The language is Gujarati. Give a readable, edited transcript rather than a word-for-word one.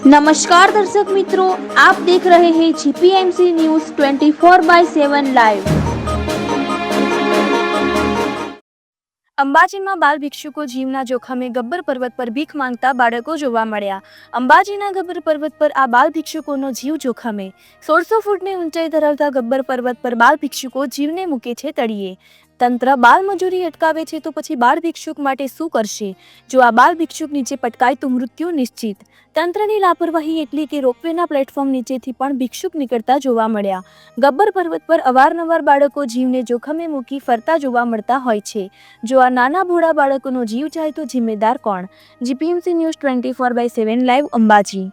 नमस्कार दर्शक मित्रों, आप देख रहे हैं जीपीएमसी न्यूज 24/7 लाइव। અંબાજીમાં બાલ ભિક્ષુકો જીવના જોખમે ગબ્બર પર્વત પર ભીખ માંગતા બાળકો જોવા મળ્યા। અંબાજીના ગબ્બર પર્વત પર આ બાલ ભિક્ષુકોનો જીવ જોખમે। 1600 ફૂટની ઊંચાઈ ધરાવતા ગબ્બર પર્વત પર બાલ ભિક્ષુકો જીવને મૂકે છે તળિયે। તંત્ર બાલ મજૂરી અટકાવે છે તો પછી બાળ ભિક્ષુક માટે શું કરશે? જો આ બાલ ભિક્ષુક નીચે પટકાય તો મૃત્યુ નિશ્ચિત। તંત્રની લાપરવાહી એટલી કે રોપવેના પ્લેટફોર્મ નીચેથી પણ ભિક્ષુક નીકળતા જોવા મળ્યા। ગબ્બર પર્વત પર અવારનવાર બાળકો જીવને જોખમે મૂકી ફરતા જોવા મળતા હોય છે। જો આ નાના ભોળા બાળકોનો જીવ જાય તો જિમ્મેદાર કોણ? GPMC news 24/7 live Ambaji.